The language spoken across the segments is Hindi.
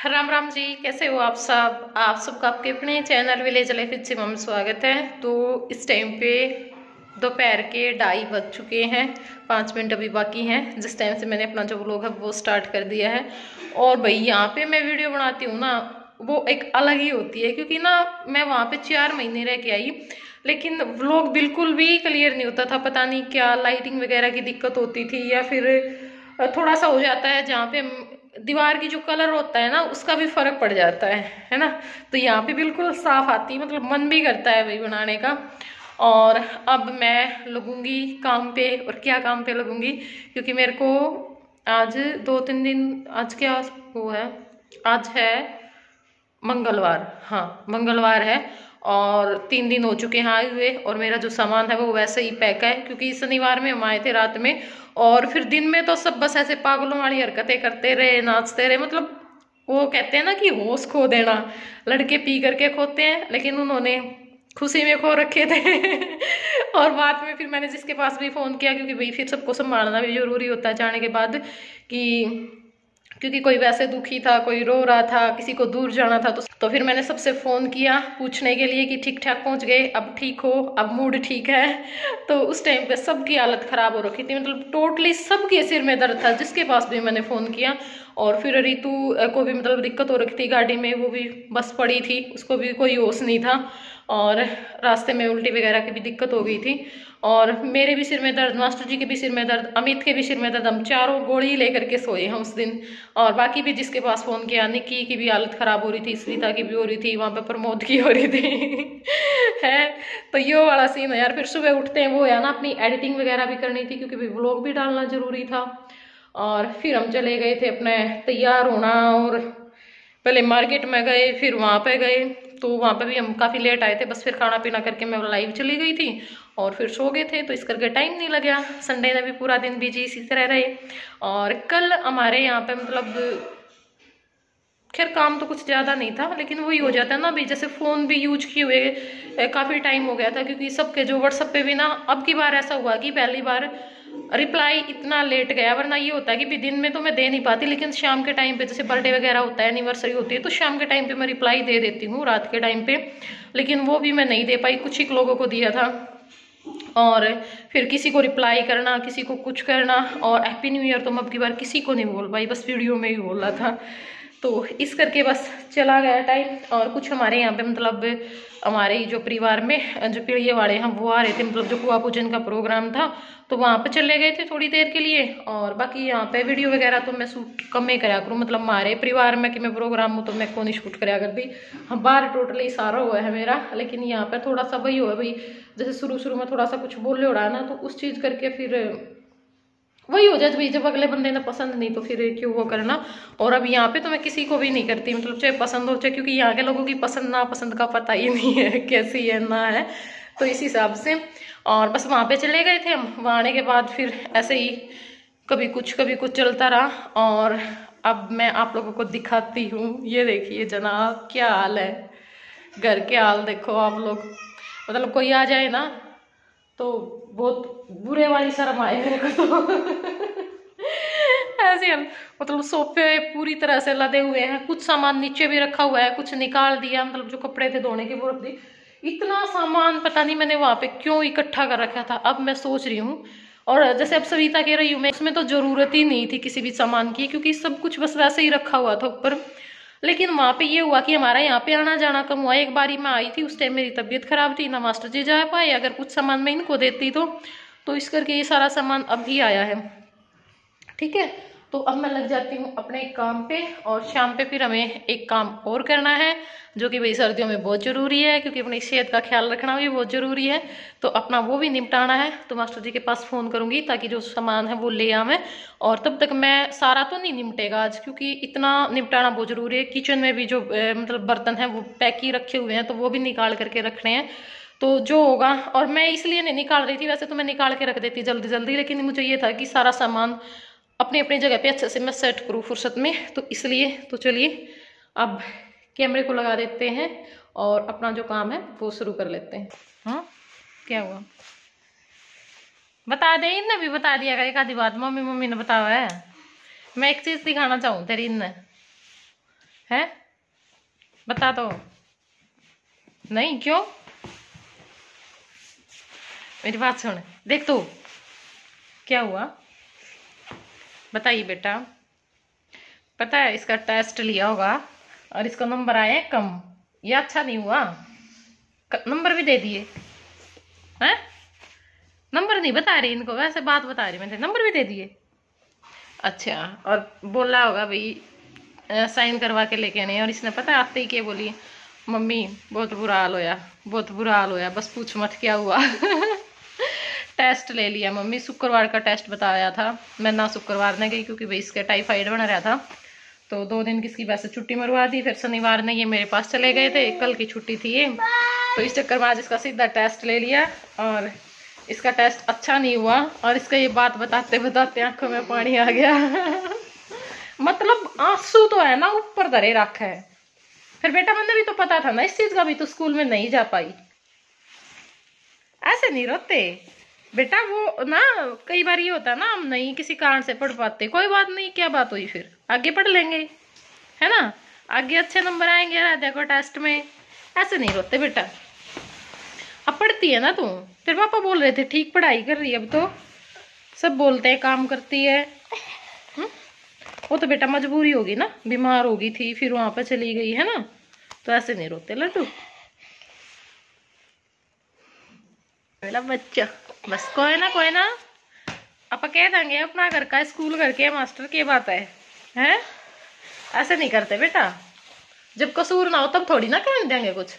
राम राम जी, कैसे हो आप सब। आप सबका आपके अपने चैनल विलेज लाइफ विद में स्वागत है। तो इस टाइम पे दोपहर के 2:30 बज चुके हैं, 5 मिनट अभी बाकी हैं जिस टाइम से मैंने अपना जो व्लॉग है वो स्टार्ट कर दिया है। और भाई यहाँ पे मैं वीडियो बनाती हूँ ना, वो एक अलग ही होती है, क्योंकि ना मैं वहाँ पे 4 महीने रह के आई, लेकिन व्लॉग बिल्कुल भी क्लियर नहीं होता था। पता नहीं क्या लाइटिंग वगैरह की दिक्कत होती थी, या फिर थोड़ा सा हो जाता है जहाँ पे दीवार की जो कलर होता है ना उसका भी फर्क पड़ जाता है ना। तो यहाँ पे बिल्कुल साफ आती है, मतलब मन भी करता है वही बनाने का। और अब मैं लगूंगी काम पे, और क्या काम पे लगूंगी, क्योंकि मेरे को आज 2-3 दिन, आज क्या वो है, आज है मंगलवार, हाँ मंगलवार है, और 3 दिन हो चुके हैं आए हुए, और मेरा जो सामान है वो वैसे ही पैक है, क्योंकि शनिवार में हम आए थे रात में। और फिर दिन में तो सब बस ऐसे पागलों वाली हरकतें करते रहे, नाचते रहे, मतलब वो कहते हैं ना कि होश खो देना, लड़के पी करके खोते हैं, लेकिन उन्होंने खुशी में खो रखे थे। और बाद में फिर मैंने जिसके पास भी फोन किया, क्योंकि भाई फिर सबको संभालना भी जरूरी होता है जाने के बाद, कि क्योंकि कोई वैसे दुखी था, कोई रो रहा था, किसी को दूर जाना था, तो फिर मैंने सबसे फोन किया पूछने के लिए कि ठीक ठाक पहुंच गए, अब ठीक हो, अब मूड ठीक है। तो उस टाइम पे सबकी हालत खराब हो रखी थी, मतलब टोटली सबके सिर में दर्द था जिसके पास भी मैंने फोन किया। और फिर रितु को भी मतलब दिक्कत हो रखी थी गाड़ी में, वो भी बस पड़ी थी, उसको भी कोई होश नहीं था, और रास्ते में उल्टी वगैरह की भी दिक्कत हो गई थी। और मेरे भी सिर में दर्द, मास्टर जी के भी सिर में दर्द, अमित के भी सिर में दर्द, हम चारों गोली लेकर के सोए हैं उस दिन। और बाकी भी जिसके पास फोन किया, निक्की की भी हालत खराब हो रही थी, स्मिता की भी हो रही थी, वहां पे प्रमोद की हो रही थी। है तो ये वाला सीन है यार। फिर सुबह उठते हैं, वो है ना अपनी एडिटिंग वगैरह भी करनी थी, क्योंकि व्लॉग भी डालना जरूरी था। और फिर हम चले गए थे अपने तैयार होना, और पहले मार्केट में गए, फिर वहां पे गए, तो वहां पे भी हम काफी लेट आए थे, बस फिर खाना पीना करके मैं लाइव चली गई थी, और फिर सो गए थे, तो इस करके टाइम नहीं लगा। संडे ने भी पूरा दिन बिजी इसी तरह रहे। और कल हमारे यहाँ पे मतलब खैर काम तो कुछ ज्यादा नहीं था, लेकिन वही हो जाता है ना भाई, जैसे फोन भी यूज किए हुए काफी टाइम हो गया था, क्योंकि सबके जो व्हाट्सएप पे भी ना, अब की बार ऐसा हुआ कि पहली बार रिप्लाई इतना लेट गया, वरना ये होता है कि भी दिन में तो मैं दे नहीं पाती, लेकिन शाम के टाइम पे जैसे बर्थडे वगैरह होता है, एनिवर्सरी होती है, तो शाम के टाइम पे मैं रिप्लाई दे देती हूँ रात के टाइम पे। लेकिन वो भी मैं नहीं दे पाई, कुछ ही लोगों को दिया था। और फिर किसी को रिप्लाई करना, किसी को कुछ करना, और हैप्पी न्यू ईयर तो मैं अब की बार किसी को नहीं बोल पाई, बस वीडियो में ही बोला था। तो इस करके बस चला गया टाइम। और कुछ हमारे यहाँ पे मतलब हमारे जो परिवार में जो पीढ़िए वाले हैं वो आ रहे थे, मतलब जो कुआ पूजन का प्रोग्राम था, तो वहाँ पे चले गए थे थोड़ी देर के लिए। और बाकी यहाँ पे वीडियो वगैरह तो मैं शूट कम ही कराया करूँ, मतलब हमारे परिवार में कि मैं प्रोग्राम हूँ तो मैं कौन ही शूट कराया करती। हम बाहर टोटली सारा हुआ है मेरा, लेकिन यहाँ पे थोड़ा सा वही हुआ भाई, जैसे शुरू शुरू में थोड़ा सा कुछ बोले उड़ा ना, तो उस चीज करके फिर वही हो जाए भाई, जब अगले बंदे ने पसंद नहीं तो फिर क्यों वो करना। और अब यहाँ पे तो मैं किसी को भी नहीं करती, मतलब चाहे पसंद हो चाहे, क्योंकि यहाँ के लोगों की पसंद नापसंद का पता ही नहीं है कैसी है ना है, तो इस हिसाब से। और बस वहां पे चले गए थे हम, वहां आने के बाद फिर ऐसे ही कभी कुछ चलता रहा। और अब मैं आप लोगों को दिखाती हूँ, ये देखिए जनाब क्या हाल है, घर के हाल देखो आप लोग, मतलब कोई आ जाए ना तो बहुत बुरे वाली शर्म आए मेरे को तो। ऐसे हम मतलब सोफे पूरी तरह से लदे हुए हैं, कुछ सामान नीचे भी रखा हुआ है, कुछ निकाल दिया, मतलब जो कपड़े थे धोने के वो रख दी। इतना सामान पता नहीं मैंने वहां पे क्यों इकट्ठा कर रखा था, अब मैं सोच रही हूँ। और जैसे अब सविता कह रही हूँ मैं, उसमें तो जरूरत ही नहीं थी किसी भी सामान की, क्योंकि सब कुछ बस वैसे ही रखा हुआ था ऊपर। लेकिन वहां पे ये हुआ कि हमारा यहाँ पे आना जाना कम हुआ। एक बारी मैं आई थी, उस टाइम मेरी तबीयत खराब थी, ना मास्टर जी जा पाए, अगर कुछ सामान मैं इनको देती तो इस करके ये सारा सामान अभी आया है। ठीक है, तो अब मैं लग जाती हूँ अपने काम पे, और शाम पे फिर हमें एक काम और करना है, जो कि भाई सर्दियों में बहुत जरूरी है, क्योंकि अपनी सेहत का ख्याल रखना भी बहुत जरूरी है, तो अपना वो भी निपटाना है। तो मास्टर जी के पास फोन करूंगी ताकि जो सामान है वो ले आवे। और तब तक मैं सारा तो नहीं निपटेगा आज, क्योंकि इतना निपटाना बहुत जरूरी है। किचन में भी जो मतलब बर्तन है वो पैक ही रखे हुए हैं, तो वो भी निकाल करके रखने हैं, तो जो होगा। और मैं इसलिए नहीं निकाल रही थी, वैसे तो मैं निकाल के रख देती जल्दी जल्दी, लेकिन मुझे ये था कि सारा सामान अपनी अपनी जगह पे अच्छे से मैं सेट करूँ फुर्सत में, तो इसलिए। तो चलिए अब कैमरे को लगा देते हैं, और अपना जो काम है वो शुरू कर लेते हैं। हाँ क्या हुआ बता दे, इनने भी बता दिया एक आधी बात, मम्मी मम्मी ने बताया है। मैं एक चीज दिखाना चाहूँ तेरी, इनने है बता दो। नहीं क्यों? मेरी बात सुन, देख तू क्या हुआ बताइए बेटा। पता है इसका टेस्ट लिया होगा और इसका नंबर आया है कम, ये अच्छा नहीं हुआ। नंबर भी दे दिए हैं? नंबर नहीं बता रही इनको, वैसे बात बता रही मैंने, नंबर भी दे दिए। अच्छा, और बोला होगा भाई साइन करवा के लेके आने, और इसने पता है आते ही क्या बोली, मम्मी बहुत बुरा हाल होया, बहुत बुरा हाल होया, बस पूछ मत क्या हुआ। टेस्ट ले लिया मम्मी, शुक्रवार का टेस्ट बताया था, मैं ना शुक्रवार ने गई क्योंकि भाई इसका टाइफाइड बना रहा था, तो 2 दिन किसकी वैसे छुट्टी मरवा दी। फिर शनिवार ने ये मेरे पास चले गए थे, कल की छुट्टी थी ये, तो इस चक्कर में आज इसका सीधा टेस्ट ले लिया और इसका टेस्ट अच्छा नहीं हुआ। और इसका ये बात बताते बताते आंखों में पानी आ गया। मतलब आंसू तो है ना ऊपर धरे रखा है। फिर बेटा मैंने भी तो पता था ना इस चीज का भी, तो स्कूल में नहीं जा पाई। ऐसे नहीं रोते बेटा, वो ना कई बार ये होता है ना, हम नहीं किसी कारण से पढ़ पाते, कोई बात नहीं, क्या बात हुई, फिर आगे पढ़ लेंगे, है ना, आगे अच्छे नंबर आएंगे राधा को टेस्ट में। ऐसे नहीं रोते बेटा। अब पढ़ती है ना तू, तेरे पापा बोल रहे थे ठीक पढ़ाई कर रही है, अब तो सब बोलते हैं काम करती है। वो तो बेटा मजबूरी होगी ना, बीमार होगी थी फिर वहां पर चली गई है ना, तो ऐसे नहीं रोते लड्डू मेरा बच्चा। बस कोई ना आप कह देंगे अपना घर का स्कूल करके मास्टर की बात है? ऐसे नहीं करते बेटा, जब कसूर ना हो तब थोड़ी ना कह देंगे कुछ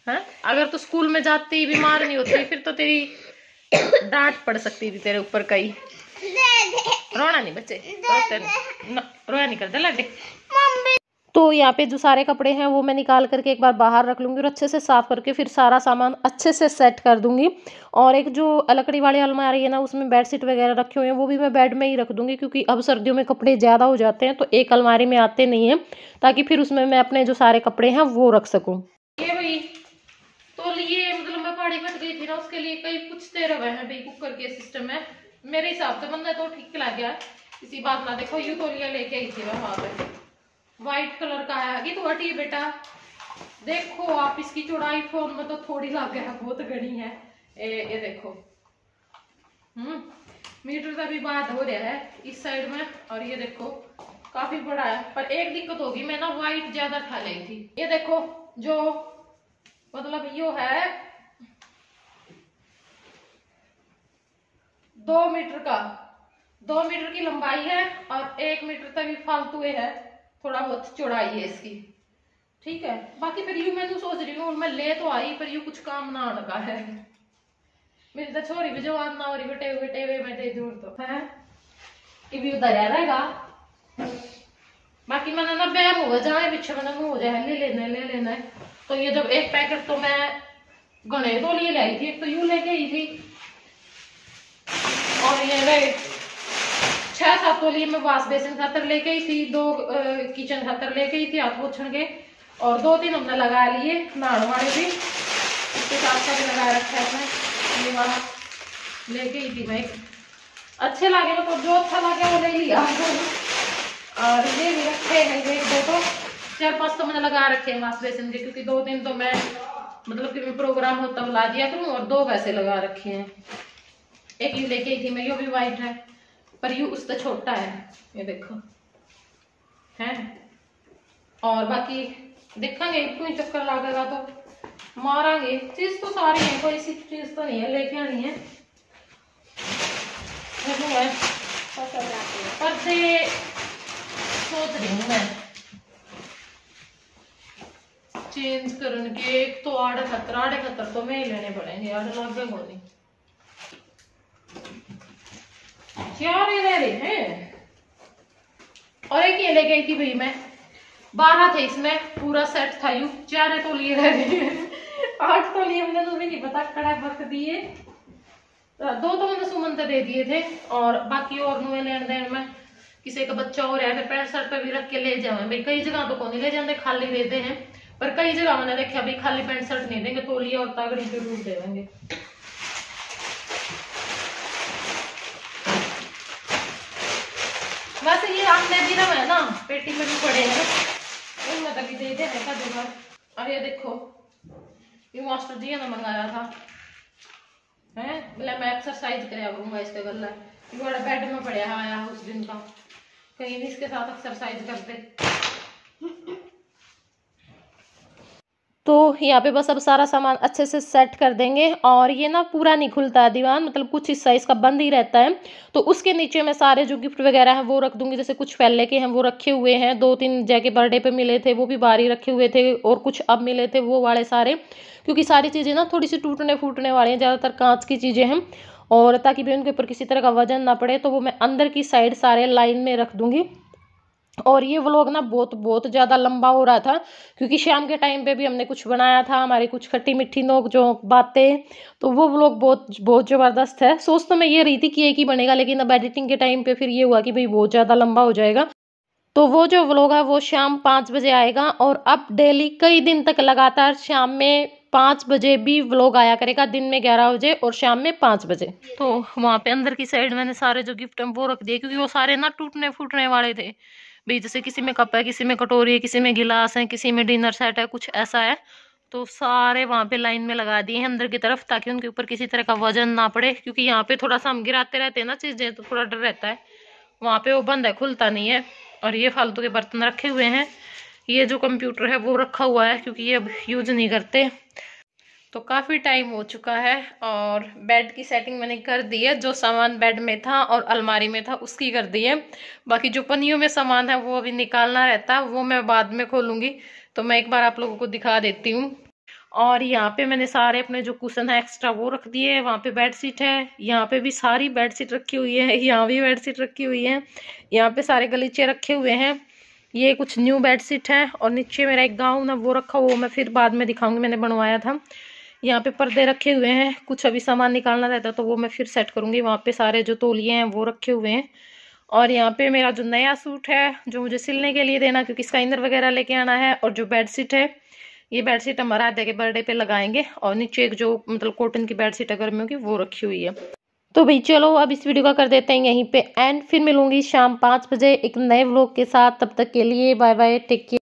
है। अगर तू स्कूल में जाती बीमार नहीं होती फिर तो तेरी डांट पड़ सकती थी तेरे ऊपर कई। रोना नहीं बच्चे, रोया नहीं करते लड्डे। तो यहाँ पे जो सारे कपड़े हैं वो मैं निकाल करके एक बार बाहर रख लूँगी और अच्छे से साफ करके फिर सारा सामान अच्छे से सेट कर दूंगी। और एक जो लकड़ी वाली अलमारी है ना, उसमें बेडशीट वगैरह रखे हुए हैं, वो भी मैं बेड में ही रख दूंगी, क्योंकि अब सर्दियों में कपड़े ज़्यादा हो जाते हैं तो एक अलमारी में आते नहीं हैं, ताकि फिर उसमें मैं अपने जो सारे कपड़े हैं वो रख सकूँ। ये भाई तो ये मतलब मैं पहाड़ी कट गई थी ना, उसके लिए कई पूछते रहे हैं भाई कुकर के सिस्टम है, मेरे हिसाब से बंदा तो ठीक लग गया इसी बात ना। देखो यू तोलिया लेके आई थी वहां पे, व्हाइट कलर का है, ये तो हटी बेटा। देखो आप इसकी चौड़ाई फोन में तो थोड़ी लग है, बहुत घनी है। ये देखो मीटर का भी बात हो रहा है इस साइड में, और ये देखो काफी बड़ा है। पर एक दिक्कत होगी, मैं ना व्हाइट ज्यादा खा ली थी। ये देखो जो मतलब यो है 2 मीटर का, 2 मीटर की लंबाई है और 1 मीटर तक भी फालतू है, थोड़ा बहुत चौड़ाई है इसकी, ठीक है। बाकी फिर यू मैं सोच रही हूँ मैं ले तो आई पर यू कुछ काम ना लगा है, मेरी तो छोरी भी जवान ना हो रही, बेटे हुए मैं दे दूँ तो है ये भी उधर रहेगा। बाकी मैंने ना बैम हुआ जाए पीछे, मैंने मुँह हो जाए ले लेना है। तो ये जब एक पैकेट तो मैं गणे तो लिए लाई थी, एक तो यू लेके आई थी, और ये रहे 6-7 तो लिए मैं वाश बेसिन खातर लेके आई थी, 2 किचन खातर लेके आई थी हाथ पोछण के, और 2-3 हमने लगा लिए नहाने वाले भी, इसके साथ भी लगा रखा है मैं, ये वाला लेके आई थी मैं। अच्छे लगे तो जो अच्छा लगे वो ले लिया। और ये भी रखे हैं, एक 2 तो 4-5 तो मैंने लगा रखे हैं वाश बेसिन के, क्योंकि 2-3 तो मैं मतलब कि प्रोग्राम होता ला दिया करूँ, और 2 वैसे लगा रखे हैं। एक यू लेके आई थी मैं, यो भी व्हाइट है पर यू उससे छोटा है, ये देखो है। और बाकी देखेंगे एक ही चक्कर लगेगा तो मारांगे, चीज तो सारी है, कोई सी चीज तो नहीं है लेके आनी है। पर्दे सोच रही हूँ मैं चेंज करने के, एक तो 8.75 तो मैं लेने पड़ेंगे, 8 लाख का नहीं 4 ही रह रहे हैं। और एक ये लेके आई थी भाई मैं, 12 थे इसमें, पूरा सेट था यू, 4 तो लिए रह गए। 8 तो लिए मैंने, तुम्हें नहीं पता कड़ा वक्त दिए, 2 तो मैंने सुमन से दे दिए थे, और बाकी और नुए लेन देन में किसी का बच्चा हो रहा है, पैंट शर्ट पे भी रख के ले जाए भाई। कई जगह तो कौन ले जाते खाली देते हैं, पर कई जगह मैंने देखा भाई खाली पैंट शर्ट नहीं देंगे, तोलिया और तागड़ी जरूर देंगे। वैसे ये आमने दिनम है ना, पेटी में भी पड़े हैं, उनमें तक दे दे का जुगाड़। और ये देखो ये मास्टर जी ने मंगाया था है, बोला मैं एक्सरसाइज कराया करूंगा इसके गला, ये बड़ा बेड में पड़ा आया उस दिन का, कहीं भी इसके साथ एक्सरसाइज करते। तो यहाँ पे बस अब सारा सामान अच्छे से सेट कर देंगे। और ये ना पूरा नहीं खुलता है दीवान, मतलब कुछ हिस्सा इसका बंद ही रहता है। तो उसके नीचे मैं सारे जो गिफ्ट वगैरह हैं वो रख दूंगी। जैसे कुछ पहले के हैं वो रखे हुए हैं, 2-3 जय के बर्थडे पे मिले थे वो भी बाहर ही रखे हुए थे, और कुछ अब मिले थे वो वाले सारे, क्योंकि सारी चीज़ें ना थोड़ी सी टूटने फूटने वाली हैं, ज़्यादातर कांच की चीज़ें हैं, और ताकि भी उनके ऊपर किसी तरह का वजन ना पड़े, तो वो मैं अंदर की साइड सारे लाइन में रख दूंगी। और ये व्लॉग ना बहुत बहुत ज़्यादा लंबा हो रहा था, क्योंकि शाम के टाइम पे भी हमने कुछ बनाया था, हमारी कुछ खट्टी मीठी नोक जो बातें, तो वो व्लॉग बहुत बहुत ज़बरदस्त है। सोच तो मैं ये रही थी कि एक ही बनेगा, लेकिन अब एडिटिंग के टाइम पे फिर ये हुआ कि भाई बहुत ज़्यादा लंबा हो जाएगा। तो वो जो व्लॉग है वो शाम 5 बजे आएगा, और अब डेली कई दिन तक लगातार शाम में 5 बजे भी व्लॉग आया करेगा, दिन में 11 बजे और शाम में 5 बजे। तो वहाँ पे अंदर की साइड मैंने सारे जो गिफ्ट हैं वो रख दिए, क्योंकि वो सारे ना टूटने फूटने वाले थे भाई। जैसे किसी में कप है, किसी में कटोरी है, किसी में गिलास है, किसी में डिनर सेट है, कुछ ऐसा है। तो सारे वहाँ पे लाइन में लगा दिए हैं अंदर की तरफ, ताकि उनके ऊपर किसी तरह का वजन ना पड़े, क्योंकि यहाँ पे थोड़ा सा हम गिराते रहते हैं ना चीजें, तो थोड़ा डर रहता है। वहाँ पे वो बंद है, खुलता नहीं है। और ये फालतू के बर्तन रखे हुए हैं, ये जो कंप्यूटर है वो रखा हुआ है, क्योंकि ये अब यूज नहीं करते। तो काफ़ी टाइम हो चुका है, और बेड की सेटिंग मैंने कर दी है। जो सामान बेड में था और अलमारी में था उसकी कर दी है। बाकी जो पन्नियों में सामान है वो अभी निकालना रहता है, वो मैं बाद में खोलूंगी। तो मैं एक बार आप लोगों को दिखा देती हूँ। और यहाँ पे मैंने सारे अपने जो कुशन है एक्स्ट्रा वो रख दिए। वहाँ पे बेडशीट है, यहाँ पे भी सारी बेडशीट रखी हुई है, यहाँ भी बेडशीट रखी हुई है, यहाँ पे सारे गलीचे रखे हुए हैं। ये कुछ न्यू बेडशीट है, और नीचे मेरा एक गाउन है वो रखा हुआ, मैं फिर बाद में दिखाऊंगी, मैंने बनवाया था। यहाँ पे पर्दे रखे हुए हैं, कुछ अभी सामान निकालना रहता है तो वो मैं फिर सेट करूंगी। वहाँ पे सारे जो तौलिए हैं वो रखे हुए हैं। और यहाँ पे मेरा जो नया सूट है जो मुझे सिलने के लिए देना, क्योंकि इसका इनर वगैरह लेके आना है। और जो बेडशीट है, ये बेडशीट हम आराध्या के बर्थडे पे लगाएंगे। और नीचे एक जो मतलब कॉटन की बेडशीट है गर्मियों की, वो रखी हुई है। तो भाई चलो अब इस वीडियो का कर देते हैं यहीं पे एंड, फिर मिलूंगी शाम 5 बजे एक नए व्लॉग के साथ। तब तक के लिए बाय बाय, टेक केयर।